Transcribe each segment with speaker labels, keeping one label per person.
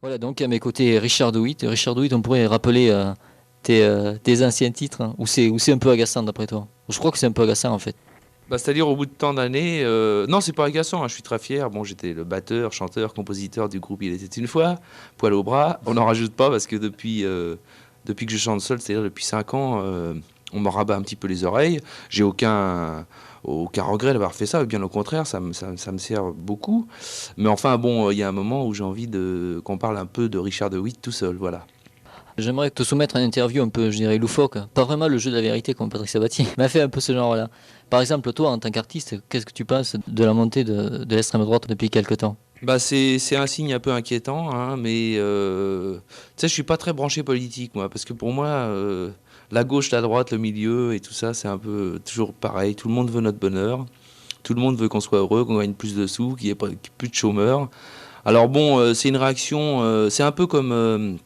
Speaker 1: Voilà, donc à mes côtés, Richard Douit. Richard Douit, on pourrait rappeler tes anciens titres, hein, ou c'est un peu agaçant d'après toi? Je crois que c'est un peu agaçant en fait.
Speaker 2: Bah, c'est-à-dire au bout de tant d'années, non, c'est pas agaçant, hein, je suis très fier. Bon, j'étais le batteur, chanteur, compositeur du groupe Il était une fois, poil au bras. On n'en rajoute pas parce que depuis que je chante seul, c'est-à-dire depuis 5 ans, on me rabat un petit peu les oreilles. J'ai aucun regret d'avoir fait ça, bien au contraire, ça me sert beaucoup. Mais enfin, bon, il y a un moment où j'ai envie qu'on parle un peu de Richard de Witt tout seul, voilà.
Speaker 1: J'aimerais te soumettre une interview un peu, je dirais, loufoque. Pas vraiment le jeu de la vérité comme Patrick Sabatier, m'a fait un peu ce genre-là. Par exemple, toi, en tant qu'artiste, qu'est-ce que tu penses de la montée de l'extrême droite depuis quelque temps?
Speaker 2: Bah c'est un signe un peu inquiétant, hein, mais tu sais, je suis pas très branché politique, moi, parce que pour moi, la gauche, la droite, le milieu et tout ça, c'est un peu toujours pareil. Tout le monde veut notre bonheur, tout le monde veut qu'on soit heureux, qu'on gagne plus de sous, qu'il n'y ait pas, qu'il y ait plus de chômeurs. Alors bon, c'est une réaction, c'est un peu comme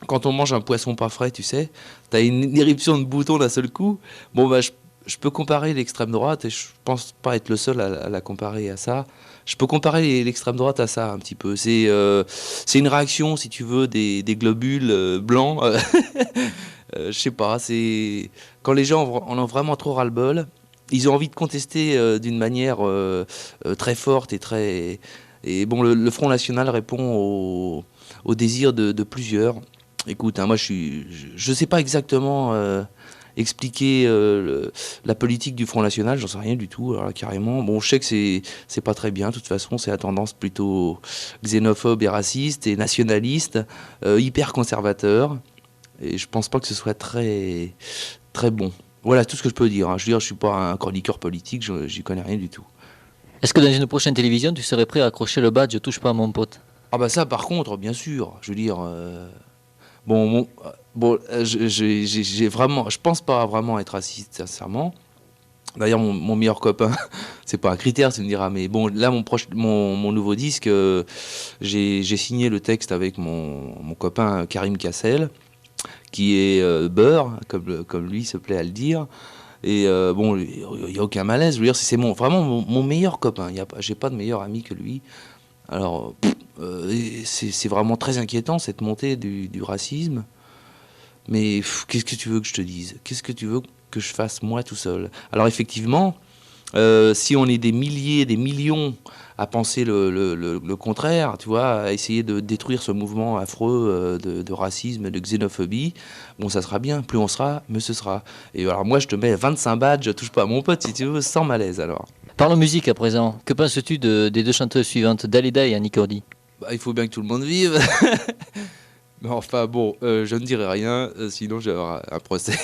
Speaker 2: quand on mange un poisson pas frais, tu sais, t'as une éruption de boutons d'un seul coup. Bon, bah, je peux comparer l'extrême droite, et je pense pas être le seul à la comparer à ça. Je peux comparer l'extrême droite à ça un petit peu. C'est une réaction, si tu veux, des globules blancs. Je sais pas, c'est quand les gens en ont vraiment trop ras-le-bol, ils ont envie de contester d'une manière très forte et très. Et bon, le Front National répond au désir de plusieurs. Écoute, hein, moi je sais pas exactement expliquer la politique du Front National, j'en sais rien du tout, alors là, carrément. Bon, je sais que c'est pas très bien, de toute façon, c'est à tendance plutôt xénophobe et raciste et nationaliste, hyper conservateur, et je pense pas que ce soit très très bon. Voilà tout ce que je peux dire, hein. Je veux dire, je suis pas un chroniqueur politique, j'y connais rien du tout.
Speaker 1: Est-ce que dans une prochaine télévision, tu serais prêt à accrocher le badge touche pas à mon pote?
Speaker 2: Ah bah ça, par contre, bien sûr, je veux dire. Bon, bon, j'ai vraiment, je pense pas vraiment être raciste, sincèrement. D'ailleurs, mon meilleur copain, c'est pas un critère, tu me diras, mais bon, là, mon nouveau disque, j'ai signé le texte avec mon copain Karim Cassel, qui est beurre, comme lui se plaît à le dire. Et bon, il n'y a aucun malaise. Je veux dire, c'est vraiment mon meilleur copain. J'ai pas de meilleur ami que lui. Alors, c'est vraiment très inquiétant cette montée du racisme. Mais qu'est-ce que tu veux que je te dise? Qu'est-ce que tu veux que je fasse moi tout seul? Alors effectivement, si on est des milliers, des millions à penser le contraire, tu vois, à essayer de détruire ce mouvement affreux de racisme, de xénophobie, bon, ça sera bien. Plus on sera, mieux ce sera. Et alors moi, je te mets 25 badges, touche pas à mon pote si tu veux, sans malaise alors.
Speaker 1: Parlons musique à présent. Que penses-tu des deux chanteuses suivantes, Dalida et Annie Cordy?
Speaker 2: Bah, il faut bien que tout le monde vive. Mais enfin bon, je ne dirai rien, sinon je vais avoir un procès.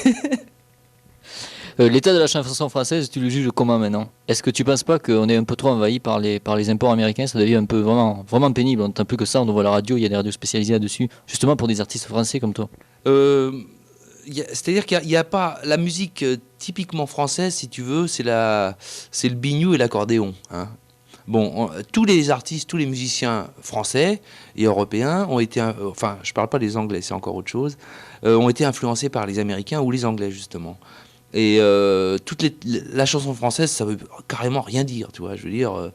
Speaker 1: L'état de la chanson française, tu le juges comment maintenant? Est-ce que tu penses pas qu'on est un peu trop envahi par les imports américains? Ça devient un peu vraiment, vraiment pénible. On n'entend plus que ça, on voit la radio, il y a des radios spécialisées là-dessus, justement pour des artistes français comme toi.
Speaker 2: Euh, C'est-à-dire qu'il y a pas la musique typiquement française, si tu veux, c'est le biniou et l'accordéon, hein. Bon, tous les artistes, tous les musiciens français et européens ont été, enfin, je parle pas des Anglais, c'est encore autre chose, ont été influencés par les Américains ou les Anglais justement. Et la chanson française, ça veut carrément rien dire, tu vois. Je veux dire,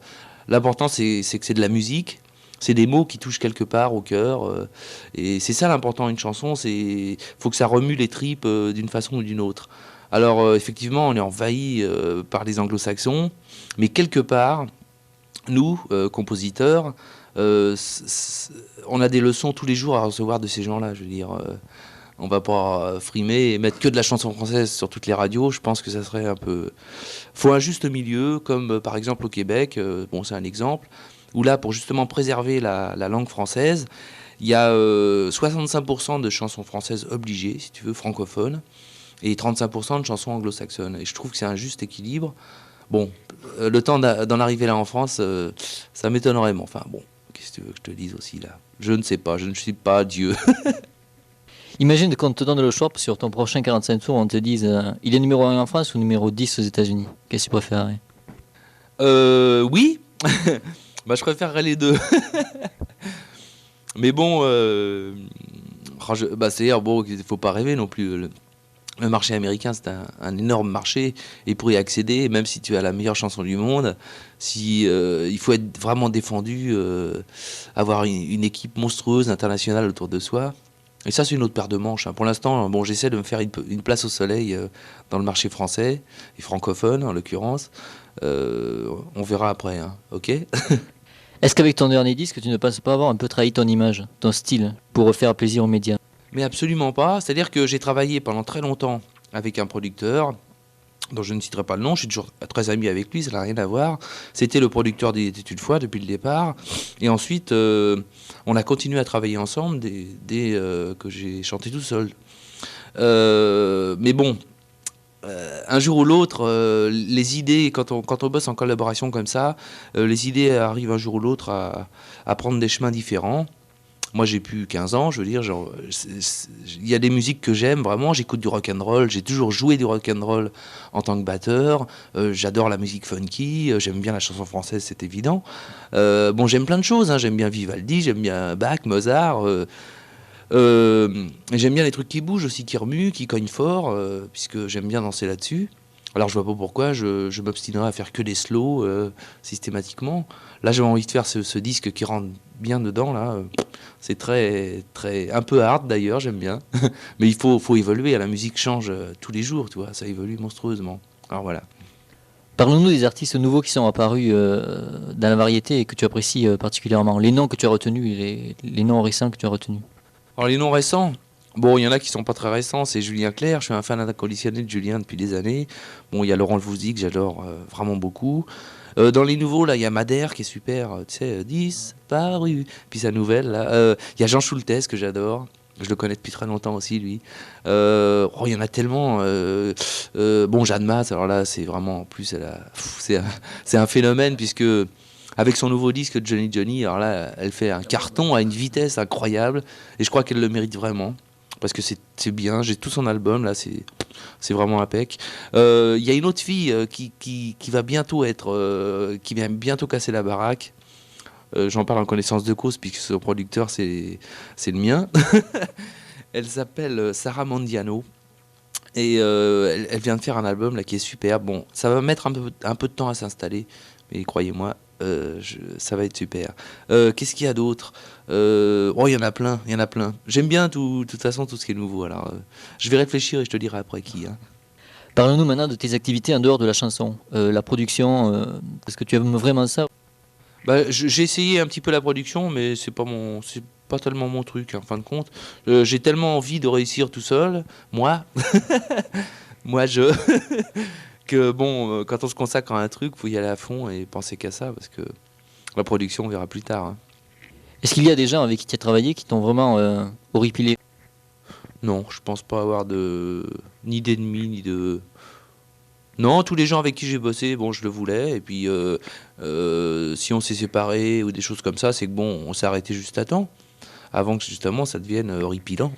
Speaker 2: l'important c'est que c'est de la musique, c'est des mots qui touchent quelque part au cœur, et c'est ça l'important une chanson. C'est faut que ça remue les tripes d'une façon ou d'une autre. Alors effectivement, on est envahi par les Anglo-Saxons, mais quelque part, nous, compositeurs, on a des leçons tous les jours à recevoir de ces gens-là. Je veux dire. On va pas frimer et mettre que de la chanson française sur toutes les radios. Je pense que ça serait un peu. Faut un juste milieu, comme par exemple au Québec. Bon, c'est un exemple où là, pour justement préserver la langue française, il y a 65% de chansons françaises obligées, si tu veux, francophones, et 35% de chansons anglo-saxonnes. Et je trouve que c'est un juste équilibre. Bon, le temps d'en arriver là en France, ça m'étonnerait, mais enfin bon, qu'est-ce que tu veux que je te dise aussi là? Je ne sais pas, je ne suis pas Dieu.
Speaker 1: Imagine qu'on te donne le choix sur ton prochain 45 tours, on te dise il est numéro 1 en France ou numéro 10 aux États-Unis. Qu'est-ce que tu préférerais?
Speaker 2: Oui, bah, je préférerais les deux. Mais bon, bah, c'est-à-dire, bon, il faut pas rêver non plus. Le marché américain, c'est un énorme marché, et pour y accéder, même si tu as la meilleure chanson du monde, il faut être vraiment défendu, avoir une équipe monstrueuse internationale autour de soi. Et ça, c'est une autre paire de manches, hein. Pour l'instant, bon, j'essaie de me faire une place au soleil dans le marché français, et francophone en l'occurrence. On verra après, hein. Ok.
Speaker 1: Est-ce qu'avec ton dernier disque, tu ne penses pas avoir un peu trahi ton image, ton style, pour faire plaisir aux médias?
Speaker 2: Mais absolument pas. C'est-à-dire que j'ai travaillé pendant très longtemps avec un producteur dont je ne citerai pas le nom, je suis toujours très ami avec lui, ça n'a rien à voir. C'était le producteur d'Études une fois depuis le départ. Et ensuite, on a continué à travailler ensemble dès que j'ai chanté tout seul. Mais bon, un jour ou l'autre, les idées, quand on bosse en collaboration comme ça, les idées arrivent un jour ou l'autre à prendre des chemins différents. Moi, j'ai plus 15 ans, je veux dire, genre, il y a des musiques que j'aime vraiment, j'écoute du rock and roll, j'ai toujours joué du rock and roll en tant que batteur, j'adore la musique funky, j'aime bien la chanson française, c'est évident. Bon, j'aime plein de choses, hein, j'aime bien Vivaldi, j'aime bien Bach, Mozart, j'aime bien les trucs qui bougent aussi, qui remuent, qui cognent fort, puisque j'aime bien danser là-dessus. Alors je vois pas pourquoi je m'obstinerais à faire que des slows systématiquement. Là j'ai envie de faire ce disque qui rentre bien dedans là. C'est très un peu hard d'ailleurs, j'aime bien. Mais il faut évoluer. La musique change tous les jours, tu vois, ça évolue monstrueusement. Alors voilà.
Speaker 1: Parlons-nous des artistes nouveaux qui sont apparus dans la variété et que tu apprécies particulièrement. Les noms que tu as retenus, les noms récents que tu as retenus.
Speaker 2: Alors les noms récents, bon, il y en a qui sont pas très récents, c'est Julien Clerc, je suis un fan inconditionnel de Julien depuis des années. Bon, il y a Laurent Voulzy que j'adore vraiment beaucoup. Dans les nouveaux, là, il y a Madère qui est super, tu sais, disparu. Puis sa nouvelle, là. Il y a Jean Schultes que j'adore. Je le connais depuis très longtemps aussi, lui. Il y en a tellement. Bon, Jeanne Masse, alors là, c'est vraiment, en plus, c'est un phénomène, puisque avec son nouveau disque Johnny Johnny, alors là, elle fait un carton à une vitesse incroyable, et je crois qu'elle le mérite vraiment. Parce que c'est bien, j'ai tout son album, là, c'est vraiment impec. Il y a une autre fille qui va bientôt qui vient bientôt casser la baraque. J'en parle en connaissance de cause, puisque son producteur, c'est le mien. Elle s'appelle Sarah Mandiano. Et elle vient de faire un album là, qui est super. Bon, ça va mettre un peu de temps à s'installer, mais croyez-moi, ça va être super. Qu'est-ce qu'il y a d'autre? Il y en a plein, il y en a plein. J'aime bien de toute façon tout ce qui est nouveau. Alors, je vais réfléchir et je te dirai après qui, hein.
Speaker 1: Parlons-nous maintenant de tes activités en dehors de la chanson, la production. Est-ce que tu aimes vraiment ça?
Speaker 2: Bah, j'ai essayé un petit peu la production, mais c'est pas tellement mon truc, en fin de compte. J'ai tellement envie de réussir tout seul, moi, moi que bon, quand on se consacre à un truc, faut y aller à fond et penser qu'à ça, parce que la production, on verra plus tard, hein.
Speaker 1: Est-ce qu'il y a des gens avec qui tu as travaillé qui t'ont vraiment horripilé?
Speaker 2: Non, je pense pas avoir ni d'ennemis, ni de... Non, tous les gens avec qui j'ai bossé, bon, je le voulais. Et puis, si on s'est séparés ou des choses comme ça, c'est que bon, on s'est arrêté juste à temps, avant que justement ça devienne horripilant.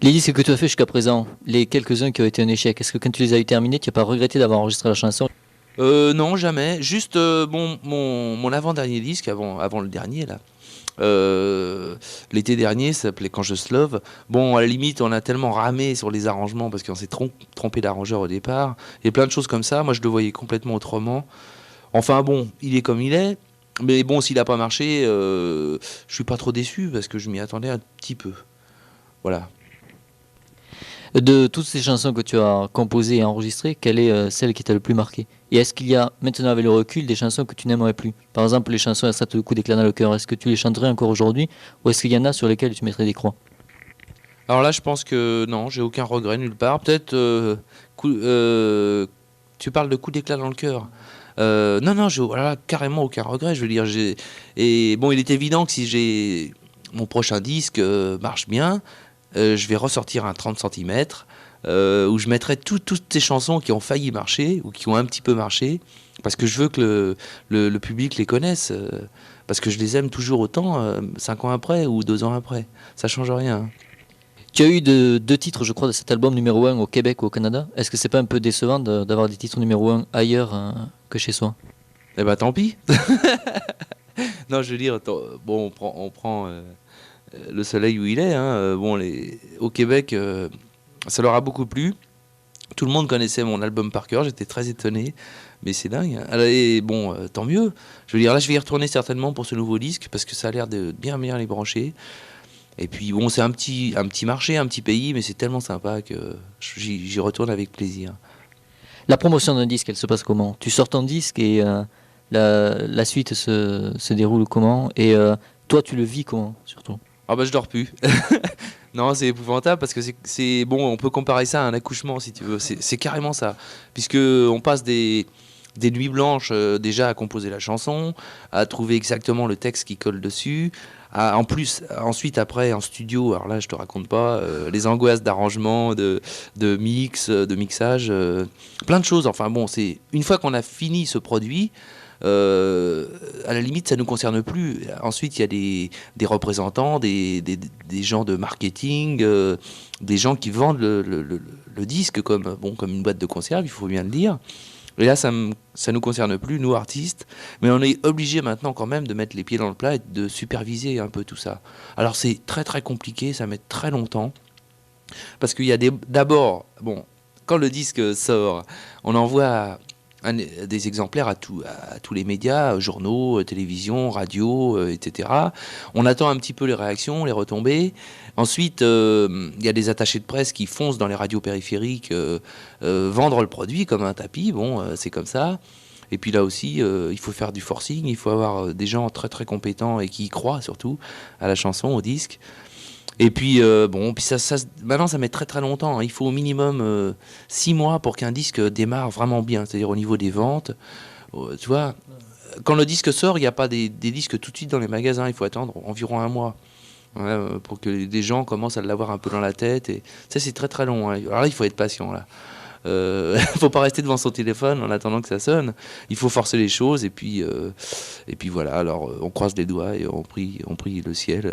Speaker 1: Les disques que tu as fait jusqu'à présent, les quelques-uns qui ont été un échec, est-ce que quand tu les as eu terminés, tu n'as pas regretté d'avoir enregistré la chanson?
Speaker 2: Non, jamais. Juste bon, mon avant-dernier disque, avant le dernier, là. L'été dernier, ça s'appelait Quand je se love. Bon, à la limite, on a tellement ramé sur les arrangements parce qu'on s'est trompé d'arrangeur au départ. Et plein de choses comme ça. Moi, je le voyais complètement autrement. Enfin, bon, il est comme il est. Mais bon, s'il n'a pas marché, je suis pas trop déçu parce que je m'y attendais un petit peu. Voilà.
Speaker 1: De toutes ces chansons que tu as composées et enregistrées, quelle est celle qui t'a le plus marqué? Et est-ce qu'il y a, maintenant avec le recul, des chansons que tu n'aimerais plus? Par exemple, les chansons à ça te coup d'éclat dans le cœur, est-ce que tu les chanterais encore aujourd'hui? Ou est-ce qu'il y en a sur lesquelles tu mettrais des croix?
Speaker 2: Alors là, je pense que non, j'ai aucun regret nulle part. Peut-être, tu parles de coup d'éclat dans le cœur. Non, j'ai voilà, carrément aucun regret. Je veux dire, et bon, il est évident que si mon prochain disque marche bien, je vais ressortir un 30 cm où je mettrai toutes ces chansons qui ont failli marcher ou qui ont un petit peu marché, parce que je veux que le public les connaisse, parce que je les aime toujours autant 5 ans après ou 2 ans après. Ça change rien.
Speaker 1: Tu as eu deux titres, je crois, de cet album numéro 1 au Québec ou au Canada. Est-ce que c'est pas un peu décevant d'avoir des titres numéro 1 ailleurs que chez soi?
Speaker 2: Eh ben tant pis. Non, je veux dire, bon, on prend le soleil où il est, hein. Bon, au Québec, Ça leur a beaucoup plu. Tout le monde connaissait mon album par cœur, j'étais très étonné, mais c'est dingue, hein. Et bon, tant mieux. Je veux dire, là, je vais y retourner certainement pour ce nouveau disque, parce que ça a l'air de bien bien les brancher. Et puis bon, c'est un petit marché, un petit pays, mais c'est tellement sympa que j'y retourne avec plaisir.
Speaker 1: La promotion d'un disque, elle se passe comment? Tu sors ton disque et la suite se déroule comment? Et toi, tu le vis comment, surtout?
Speaker 2: Ah bah je dors plus. Non, c'est épouvantable parce que c'est bon, on peut comparer ça à un accouchement si tu veux. C'est carrément ça. Puisque on passe des nuits blanches déjà à composer la chanson, à trouver exactement le texte qui colle dessus. En plus, ensuite, après, en studio, alors là, je te raconte pas, les angoisses d'arrangement, de mix, de mixage, plein de choses. Enfin bon, c'est une fois qu'on a fini ce produit, à la limite, ça ne nous concerne plus. Ensuite, il y a des représentants, des gens de marketing, des gens qui vendent le disque comme une boîte de conserve, il faut bien le dire. Et là, ça nous concerne plus, nous artistes, mais on est obligé maintenant quand même de mettre les pieds dans le plat et de superviser un peu tout ça. Alors c'est très très compliqué, ça met très longtemps, parce qu'il y a d'abord, bon, quand le disque sort, on envoie des exemplaires à tous les médias, journaux, télévision, radio, etc. On attend un petit peu les réactions, les retombées. Ensuite, il y a des attachés de presse qui foncent dans les radios périphériques vendre le produit comme un tapis. Bon, c'est comme ça. Et puis là aussi, il faut faire du forcing, il faut avoir des gens très très compétents et qui y croient surtout à la chanson, au disque. Et puis, bon, puis maintenant, ça met très très longtemps, hein. Il faut au minimum 6 mois pour qu'un disque démarre vraiment bien, c'est-à-dire au niveau des ventes. Tu vois, quand le disque sort, il n'y a pas des disques tout de suite dans les magasins, il faut attendre environ 1 mois, ouais, pour que des gens commencent à l'avoir un peu dans la tête. Et ça, c'est très très long, hein. Alors là, il faut être patient, là. Faut pas rester devant son téléphone en attendant que ça sonne. Il faut forcer les choses et puis voilà. Alors on croise les doigts et on prie le ciel.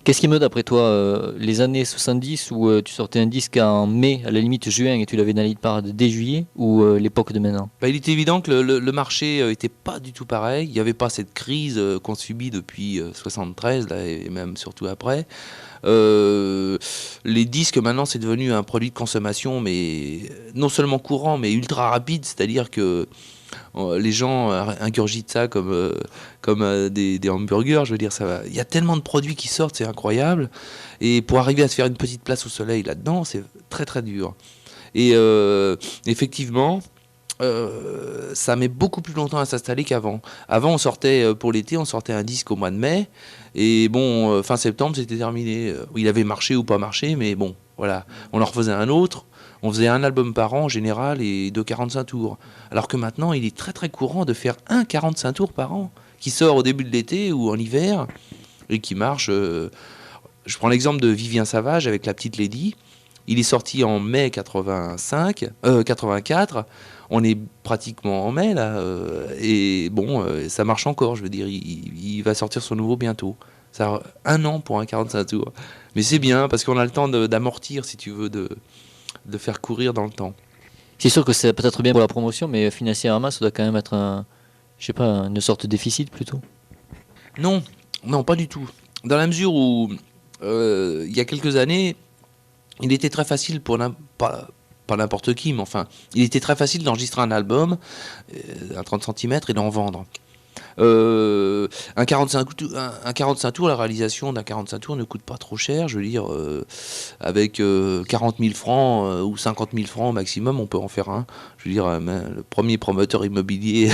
Speaker 1: Qu'est-ce qui me, d'après toi, les années 70 où tu sortais un disque en mai, à la limite juin, et tu l'avais dans la parade dès juillet, ou l'époque de maintenant?
Speaker 2: Bah, il était évident que le marché était pas du tout pareil. Il n'y avait pas cette crise qu'on subit depuis 73 là, et même surtout après. Les disques maintenant c'est devenu un produit de consommation, mais non seulement courant, mais ultra rapide, c'est-à-dire que les gens ingurgitent ça comme des hamburgers. Je veux dire, il y a tellement de produits qui sortent, c'est incroyable. Et pour arriver à se faire une petite place au soleil là-dedans, c'est très très dur. Et effectivement, ça met beaucoup plus longtemps à s'installer qu'avant. Avant, on sortait pour l'été, on sortait un disque au mois de mai. Et bon, fin septembre, c'était terminé. Il avait marché ou pas marché, mais bon, voilà. On en refaisait un autre. On faisait un album par an en général et de 45 tours. Alors que maintenant, il est très très courant de faire un 45 tours par an, qui sort au début de l'été ou en hiver, et qui marche. Je prends l'exemple de Vivien Savage avec La Petite Lady. Il est sorti en mai 84. On est pratiquement en mai là, et bon, ça marche encore. Je veux dire, il va sortir son nouveau bientôt. Ça a 1 an pour un 45 tours. Mais c'est bien parce qu'on a le temps d'amortir, si tu veux, de faire courir dans le temps.
Speaker 1: C'est sûr que c'est peut-être bien pour la promotion, mais financièrement, ça doit quand même être je sais pas, une sorte de déficit plutôt.
Speaker 2: Non, non, pas du tout. Dans la mesure où, il y a quelques années, il était très facile pour pas n'importe qui, mais enfin, il était très facile d'enregistrer un album, un 30 cm, et d'en vendre. Un 45 tours, la réalisation d'un 45 tours ne coûte pas trop cher. Je veux dire, avec 40 000 francs ou 50 000 francs au maximum, on peut en faire un. Je veux dire, le premier promoteur immobilier.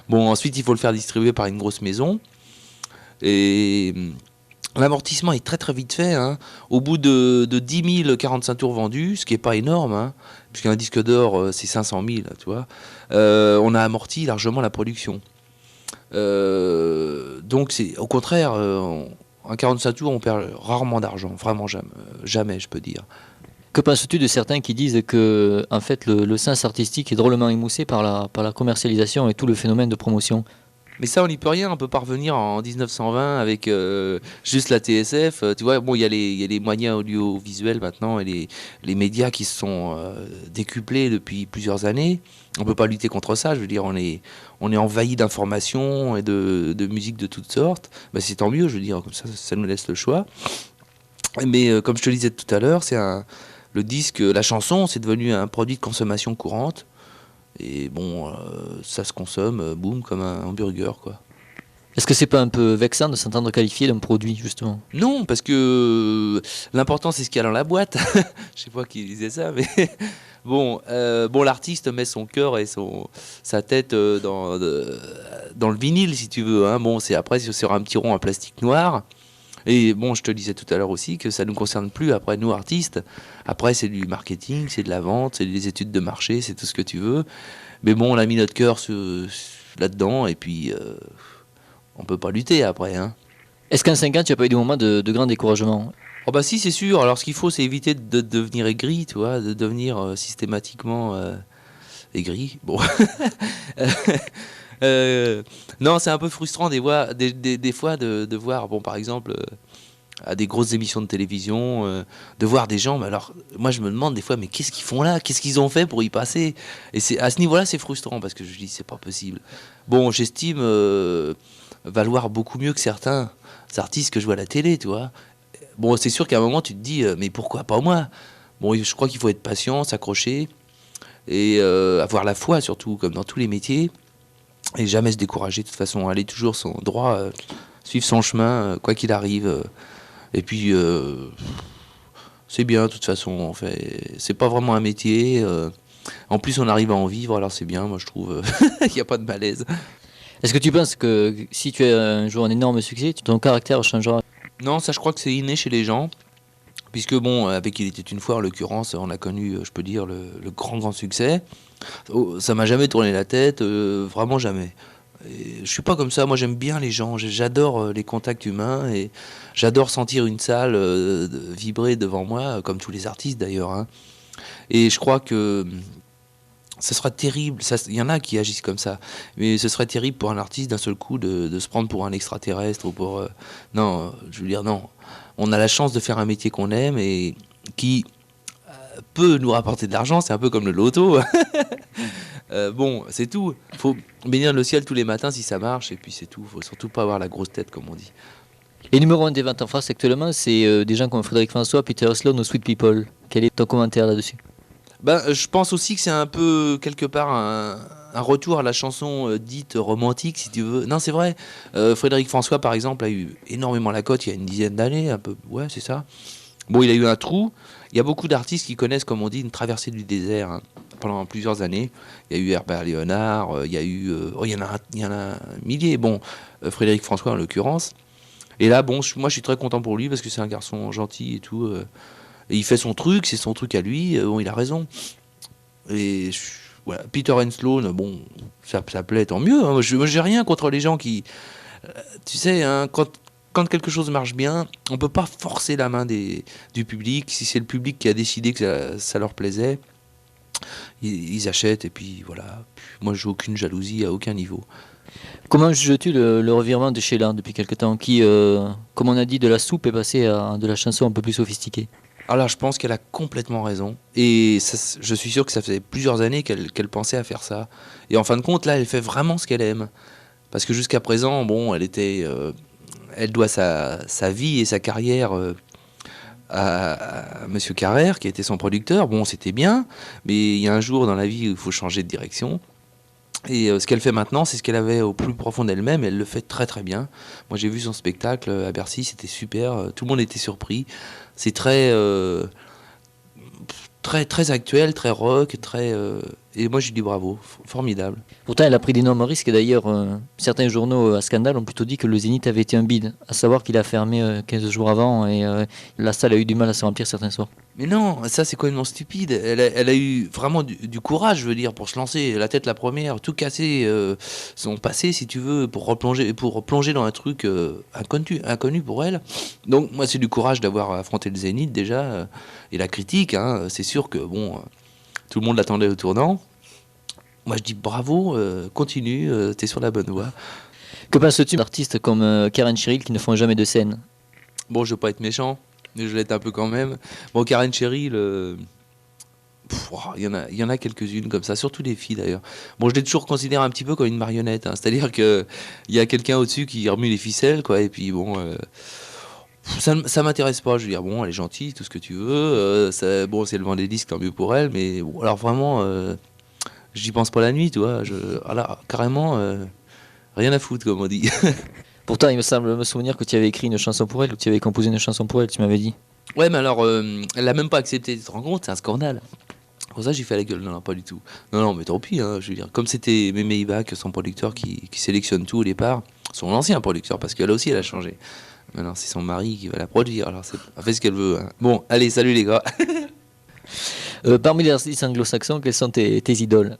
Speaker 2: Bon, ensuite, il faut le faire distribuer par une grosse maison. Et l'amortissement est très très vite fait, hein. Au bout de 10 000 45 tours vendus, ce qui n'est pas énorme, hein, puisqu'un disque d'or, c'est 500 000, tu vois, on a amorti largement la production. Donc c'est au contraire, en 45 tours, on perd rarement d'argent, vraiment jamais, je peux dire.
Speaker 1: Que penses-tu de certains qui disent que en fait, le sens artistique est drôlement émoussé par la commercialisation et tout le phénomène de promotion?
Speaker 2: Mais ça, on n'y peut rien. On peut pas revenir en 1920 avec juste la TSF. Tu vois, bon, il y a les moyens audiovisuels maintenant et les médias qui se sont décuplés depuis plusieurs années. On peut pas lutter contre ça. Je veux dire, on est envahi d'informations et de musique de toutes sortes. Ben, c'est tant mieux. Je veux dire, comme ça nous laisse le choix. Mais comme je te le disais tout à l'heure, le disque, la chanson, c'est devenu un produit de consommation courante. Et bon, ça se consomme, boum, comme un hamburger, quoi.
Speaker 1: Est-ce que c'est pas un peu vexant de s'entendre qualifier d'un produit, justement?
Speaker 2: Non, parce que l'important, c'est ce qu'il y a dans la boîte. Je sais pas qui disait ça, mais bon, l'artiste met son cœur et sa tête dans le vinyle, si tu veux, hein. Bon, c'est après, c'est sur un petit rond en plastique noir. Et bon, je te disais tout à l'heure aussi que ça ne nous concerne plus après, nous, artistes. Après, c'est du marketing, c'est de la vente, c'est des études de marché, c'est tout ce que tu veux. Mais bon, on a mis notre cœur là-dedans et puis on peut pas lutter après, hein.
Speaker 1: Est-ce qu'en 5 ans, tu as pas eu des moments de grand découragement?
Speaker 2: Oh bah si, c'est sûr. Alors ce qu'il faut, c'est éviter de devenir aigri, tu vois, de devenir systématiquement aigri. Bon. Non, c'est un peu frustrant des fois de voir, bon, par exemple, à des grosses émissions de télévision, de voir des gens. Mais alors, moi, je me demande des fois, mais qu'est-ce qu'ils font là? Qu'est-ce qu'ils ont fait pour y passer? Et c'est à ce niveau-là, c'est frustrant parce que je dis, c'est pas possible. Bon, j'estime valoir beaucoup mieux que certains artistes que je vois à la télé, tu vois. Bon, c'est sûr qu'à un moment, tu te dis, mais pourquoi pas moi? Bon, je crois qu'il faut être patient, s'accrocher et avoir la foi, surtout, comme dans tous les métiers, et jamais se décourager. De toute façon, aller toujours son droit, suivre son chemin, quoi qu'il arrive. Et puis, c'est bien, de toute façon, en fait. C'est pas vraiment un métier. En plus, on arrive à en vivre, alors c'est bien, moi, je trouve. Il n'y a pas de malaise.
Speaker 1: Est-ce que tu penses que si tu as un jour un énorme succès, ton caractère changera?
Speaker 2: Non, ça, je crois que c'est inné chez les gens. Puisque, bon, avec Il était une fois, en l'occurrence, on a connu, je peux dire, le grand succès. Oh, ça m'a jamais tourné la tête, vraiment jamais. Et je suis pas comme ça, moi j'aime bien les gens, j'adore les contacts humains et j'adore sentir une salle vibrer devant moi, comme tous les artistes d'ailleurs, hein. Et je crois que ce sera terrible, il y en a qui agissent comme ça, mais ce serait terrible pour un artiste d'un seul coup de se prendre pour un extraterrestre ou pour... non, je veux dire, non. On a la chance de faire un métier qu'on aime et qui peut nous rapporter de l'argent, c'est un peu comme le loto. Bon, c'est tout. Faut bénir le ciel tous les matins si ça marche, et puis c'est tout. Faut surtout pas avoir la grosse tête, comme on dit.
Speaker 1: Les numéro 1 des ventes en France actuellement, c'est des gens comme Frédéric François, Peter Sloan ou Sweet People. Quel est ton commentaire là-dessus?
Speaker 2: Ben, je pense aussi que c'est un peu, quelque part, un retour à la chanson dite romantique, si tu veux. Non, c'est vrai. Frédéric François, par exemple, a eu énormément la cote il y a une dizaine d'années, un peu. Ouais, c'est ça. Bon, il a eu un trou. Il y a beaucoup d'artistes qui connaissent, comme on dit, une traversée du désert, hein, pendant plusieurs années. Il y a eu Herbert Léonard, il y a eu... il y en a un millier. Bon, Frédéric François, en l'occurrence. Et là, bon, moi, je suis très content pour lui, parce que c'est un garçon gentil et tout. Et il fait son truc, c'est son truc à lui. Bon, il a raison. Et voilà. Peter Sloan, bon, ça plaît, tant mieux, hein. Moi, j'ai rien contre les gens qui... tu sais, hein, quand quelque chose marche bien, on peut pas forcer la main du public. Si c'est le public qui a décidé que ça leur plaisait, ils achètent et puis voilà. Moi, j'ai aucune jalousie à aucun niveau.
Speaker 1: Comment juges-tu le revirement de Sheila depuis quelque temps qui, comme on a dit, de la soupe est passé à de la chanson un peu plus sophistiquée?
Speaker 2: Alors, je pense qu'elle a complètement raison. Et ça, je suis sûr que ça faisait plusieurs années qu'elle pensait à faire ça. Et en fin de compte, là, elle fait vraiment ce qu'elle aime. Parce que jusqu'à présent, bon, elle doit sa vie et sa carrière à Monsieur Carrère, qui était son producteur. Bon, c'était bien, mais il y a un jour dans la vie où il faut changer de direction. Et ce qu'elle fait maintenant, c'est ce qu'elle avait au plus profond d'elle-même, et elle le fait très très bien. Moi, j'ai vu son spectacle à Bercy, c'était super, tout le monde était surpris. C'est très actuel, très rock, et moi, je dis bravo, formidable.
Speaker 1: Pourtant, elle a pris d'énormes risques. D'ailleurs, certains journaux à scandale ont plutôt dit que le Zénith avait été un bide. À savoir qu'il a fermé 15 jours avant et la salle a eu du mal à se remplir certains soirs.
Speaker 2: Mais non, ça c'est complètement stupide. Elle a eu vraiment du courage, je veux dire, pour se lancer la tête la première, tout casser son passé, si tu veux, pour plonger dans un truc inconnu pour elle. Donc moi, c'est du courage d'avoir affronté le Zénith déjà, et la critique, hein. C'est sûr que bon, tout le monde l'attendait au tournant. Moi, je dis bravo, continue, t'es sur la bonne voie.
Speaker 1: Que penses-tu d'artistes comme Karen Cheryl qui ne font jamais de scène?
Speaker 2: Bon, je veux pas être méchant, mais je l'être un peu quand même. Bon, Karen Cheryl, il y en a quelques-unes comme ça, surtout des filles d'ailleurs. Bon, je l'ai toujours considéré un petit peu comme une marionnette, hein. C'est-à-dire qu'il y a quelqu'un au-dessus qui remue les ficelles, quoi, et puis bon, Ça m'intéresse pas. Je veux dire, bon, elle est gentille, tout ce que tu veux. Bon, si elle vend des disques, tant mieux pour elle. Mais bon, alors vraiment, j'y pense pas la nuit, tu vois. Alors, carrément, rien à foutre, comme on dit.
Speaker 1: Pourtant, il me semble me souvenir que tu avais écrit une chanson pour elle, ou tu avais composé une chanson pour elle, tu m'avais dit.
Speaker 2: Ouais, mais alors, elle a même pas accepté. Tu te rends compte, c'est un scandale. Pour ça, j'ai fait la gueule. Non, non, pas du tout. Non, non, mais tant pis. Hein, je veux dire, comme c'était Mémé Ibac, son producteur, qui sélectionne tout au départ, son ancien producteur, parce qu'elle aussi, elle a changé. Maintenant, c'est son mari qui va la produire. Alors, elle fait ce qu'elle veut. Hein. Bon, allez, salut les gars.
Speaker 1: Parmi les artistes anglo-saxons, quelles sont tes idoles?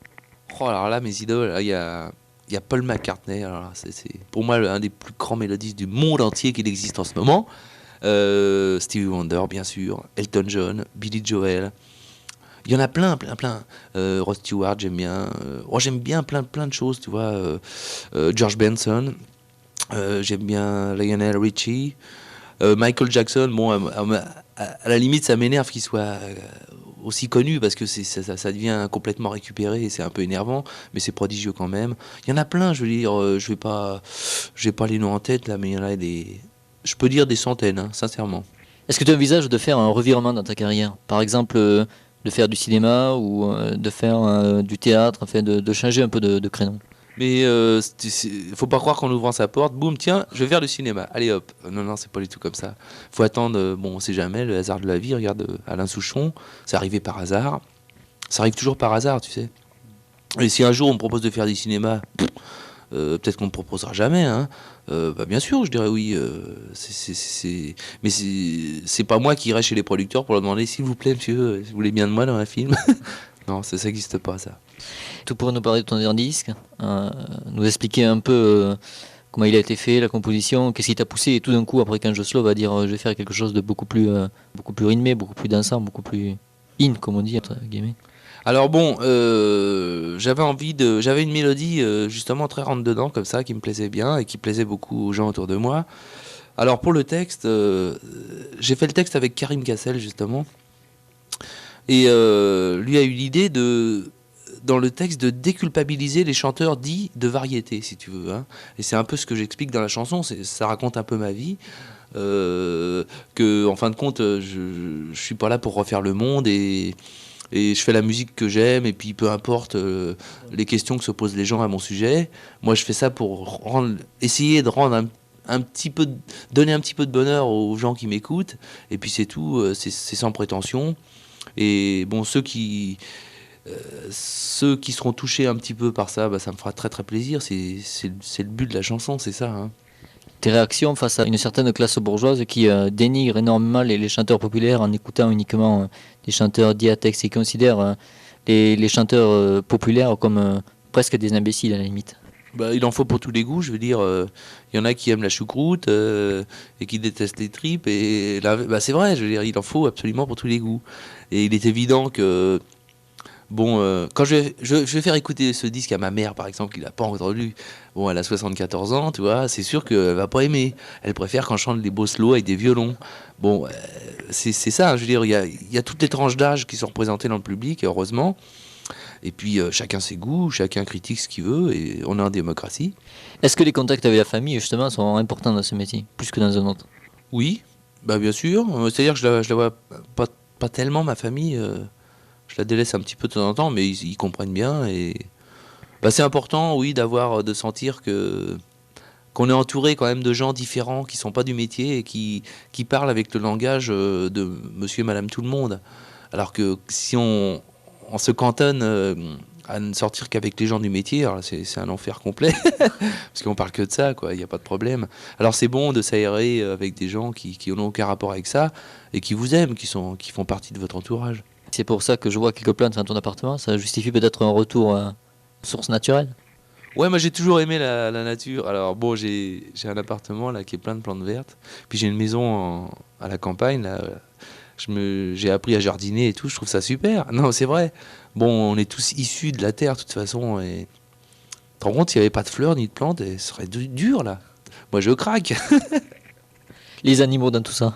Speaker 2: Oh, alors là, mes idoles, il y a Paul McCartney. Alors là, c'est pour moi un des plus grands mélodistes du monde entier qu'il existe en ce moment. Stevie Wonder, bien sûr. Elton John, Billy Joel. Il y en a plein, plein, plein. Rod Stewart, j'aime bien. J'aime bien plein, plein de choses, tu vois. George Benson. J'aime bien Lionel Richie. Michael Jackson, bon, à la limite, ça m'énerve qu'il soit aussi connu parce que ça devient complètement récupéré et c'est un peu énervant, mais c'est prodigieux quand même. Il y en a plein, je veux dire, je vais pas les noms en tête là, mais il y en a des, je peux dire des centaines, hein, sincèrement.
Speaker 1: Est-ce que tu envisages de faire un revirement dans ta carrière? Par exemple, de faire du cinéma ou de faire du théâtre, afin de changer un peu de créneau?
Speaker 2: Mais faut pas croire qu'en ouvrant sa porte, boum, tiens, je vais vers le cinéma. Allez hop. Non, non, c'est pas du tout comme ça. Faut attendre, bon, on sait jamais, le hasard de la vie. Regarde Alain Souchon, c'est arrivé par hasard. Ça arrive toujours par hasard, tu sais. Et si un jour on me propose de faire du cinéma, peut-être qu'on me proposera jamais, hein. Bah, bien sûr, je dirais oui. Mais c'est pas moi qui irai chez les producteurs pour leur demander s'il vous plaît, monsieur, vous voulez bien de moi dans un film. Non, ça n'existe pas, ça.
Speaker 1: Tu pourrais nous parler de ton dernier disque, nous expliquer un peu comment il a été fait, la composition, qu'est-ce qui t'a poussé, et tout d'un coup, après 15 Joslo, va dire je vais faire quelque chose de beaucoup plus rythmé, beaucoup plus dansant, beaucoup plus in, comme on dit, entre guillemets.
Speaker 2: Alors bon, j'avais une mélodie justement très rentre dedans comme ça qui me plaisait bien et qui plaisait beaucoup aux gens autour de moi. Alors pour le texte, j'ai fait le texte avec Karim Cassel justement et lui a eu l'idée dans le texte de déculpabiliser les chanteurs dits de variété, si tu veux. Hein. Et c'est un peu ce que j'explique dans la chanson. Ça raconte un peu ma vie. Que en fin de compte, je suis pas là pour refaire le monde et je fais la musique que j'aime et puis peu importe les questions que se posent les gens à mon sujet, moi je fais ça pour essayer de rendre un petit peu donner un petit peu de bonheur aux gens qui m'écoutent et puis c'est tout, c'est sans prétention et bon ceux qui seront touchés un petit peu par ça, bah, ça me fera très très plaisir, c'est le but de la chanson, c'est ça, hein.
Speaker 1: Tes réactions face à une certaine classe bourgeoise qui dénigre énormément les chanteurs populaires en écoutant uniquement des chanteurs dits à texte et considère les chanteurs populaires comme presque des imbéciles à la limite.
Speaker 2: Bah, il en faut pour tous les goûts, je veux dire, il y en a qui aiment la choucroute et qui détestent les tripes, et là, bah, c'est vrai, je veux dire, il en faut absolument pour tous les goûts. Et il est évident que, bon, quand je vais faire écouter ce disque à ma mère, par exemple, qui l'a pas entendu, bon, elle a 74 ans, tu vois, c'est sûr qu'elle va pas aimer. Elle préfère quand je chante des beaux slows avec des violons. Bon, c'est ça, je veux dire, il y a toutes les tranches d'âge qui sont représentées dans le public, heureusement. Et puis chacun ses goûts, chacun critique ce qu'il veut, et on est en démocratie.
Speaker 1: Est-ce que les contacts avec la famille, justement, sont importants dans ce métier, plus que dans un autre?
Speaker 2: Oui, bah bien sûr. C'est-à-dire que je la vois pas tellement, ma famille. Je la délaisse un petit peu de temps en temps, mais ils comprennent bien. Et bah, c'est important, oui, de sentir qu'on est entouré quand même de gens différents qui sont pas du métier et qui parlent avec le langage de monsieur et madame tout le monde. Alors que si on se cantonne à ne sortir qu'avec les gens du métier, alors c'est un enfer complet, parce qu'on parle que de ça, quoi, il n'y a pas de problème. Alors c'est bon de s'aérer avec des gens qui n'ont aucun rapport avec ça, et qui vous aiment, qui font partie de votre entourage.
Speaker 1: C'est pour ça que je vois quelques plantes dans ton appartement, ça justifie peut-être un retour à source naturelle.
Speaker 2: Ouais, moi j'ai toujours aimé la nature. Alors bon, j'ai un appartement là qui est plein de plantes vertes, puis j'ai une maison à la campagne là. J'ai appris à jardiner et tout, je trouve ça super. Non, c'est vrai. Bon, on est tous issus de la terre, de toute façon. Et... Tu te rends compte, s'il n'y avait pas de fleurs ni de plantes, ce serait dur, là. Moi, je craque.
Speaker 1: Les animaux dans tout ça.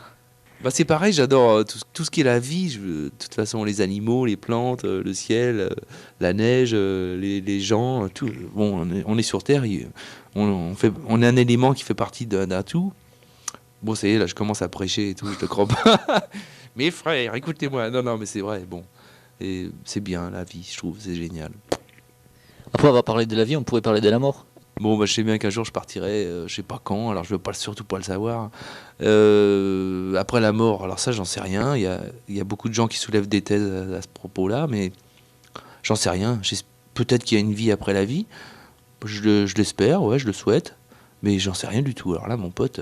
Speaker 2: Bah, c'est pareil, j'adore tout ce qui est la vie. De toute façon, les animaux, les plantes, le ciel, la neige, les gens, tout. Bon, on est sur Terre, on est un élément qui fait partie d'un tout. Bon, ça y est, là, je commence à prêcher et tout, je te crois pas. Mes frères, écoutez-moi. Non, non, mais c'est vrai, bon. Et c'est bien, la vie, je trouve, c'est génial.
Speaker 1: Après avoir parlé de la vie, on pourrait parler de la mort.
Speaker 2: Bon, bah, je sais bien qu'un jour je partirai, je sais pas quand, alors je veux pas, surtout pas le savoir. Après la mort, alors ça, j'en sais rien. Il y a beaucoup de gens qui soulèvent des thèses à ce propos-là, mais j'en sais rien. Peut-être qu'il y a une vie après la vie. Je l'espère, ouais, je le souhaite. Mais j'en sais rien du tout. Alors là, mon pote.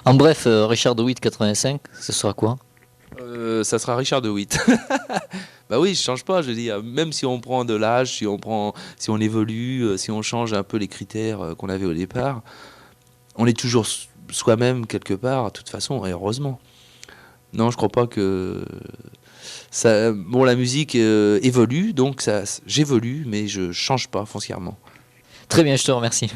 Speaker 1: En bref, Richard de Witt 85, ce sera quoi?
Speaker 2: Ça sera Richard de Witt. Bah oui, je change pas, je veux dire, même si on prend de l'âge, si on évolue, si on change un peu les critères qu'on avait au départ, on est toujours soi-même quelque part, de toute façon, et heureusement. Non, je crois pas que ça. Bon, la musique évolue, donc j'évolue, mais je change pas foncièrement.
Speaker 1: Très bien, je te remercie.